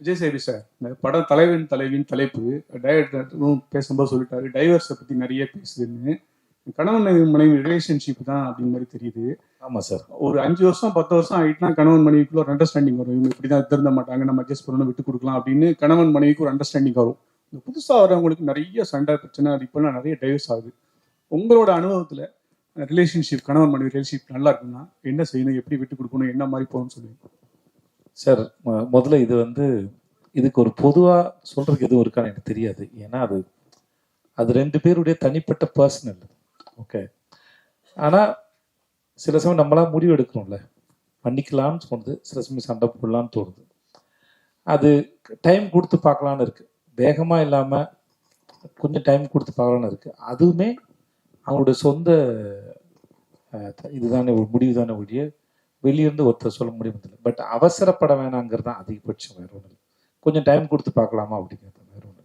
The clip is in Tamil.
விஜய் சேவி சார் இந்த படம் தலைவன் தலைவின் தலைப்பு டைரக்டரும் பேசும்போது சொல்லிட்டாரு டைவர்ஸை பற்றி நிறைய பேசுதுன்னு. கணவன் மனைவி ரிலேஷன்ஷிப் தான் அப்படிங்கிற மாதிரி தெரியுது. ஆமாம் சார். ஒரு 5 வருஷம் 10 வருஷம் ஆகிட்டுனா கணவன் மனைவிக்குள்ள ஒரு அண்டர்ஸ்டாண்டிங் வரும். இவங்க இப்படி தான் திருந்த மாட்டாங்க, நம்ம அட்ஜஸ்ட் பண்ணணும், விட்டு கொடுக்கலாம் அப்படின்னு கணவன் மனைவிக்கு ஒரு அண்டர்ஸ்டாண்டிங் வரும். இந்த புதுசாக வரவங்களுக்கு நிறைய சண்டை பிரச்சனை, அது இப்போலாம் நிறைய டைவர்ஸ் ஆகுது. உங்களோட அனுபவத்தில் ரிலேஷன்ஷிப் கணவன் மனைவி ரிலேஷன்ஷிப் நல்லா இருக்குன்னா என்ன செய்யணும், எப்படி விட்டு கொடுக்கணும், என்ன மாதிரி போகணும்னு சொல்லுவீங்க சார்? முதல்ல இதுக்கு ஒரு பொதுவாக சொல்கிறதுக்கு எதுவும் இருக்கான்னு எனக்கு தெரியாது. ஏன்னா அது 2 பேருடைய தனிப்பட்ட பர்சனல். ஓகே. ஆனால் சில சமயம் நம்மளாம் முடிவு எடுக்கணும்ல, பண்ணிக்கலாம்னு தோணுது, சில சமயம் சண்டை போடலான்னு தோணுது. அது டைம் கொடுத்து பார்க்கலான்னு இருக்குது, வேகமாக இல்லாமல் கொஞ்சம் டைம் கொடுத்து பார்க்கலான்னு இருக்குது. அதுவுமே அவங்களுடைய சொந்த இதுதானே ஒரு முடிவு தானே ஒழிய வெளியிருந்து ஒருத்தர் சொல்ல முடியும். பட் அவசரப்பட வேணாங்கிறது தான் அதிகபட்சம், வேறு ஒன்றும் இல்லை. கொஞ்சம் டைம் கொடுத்து பார்க்கலாமா அப்படிங்கிறது.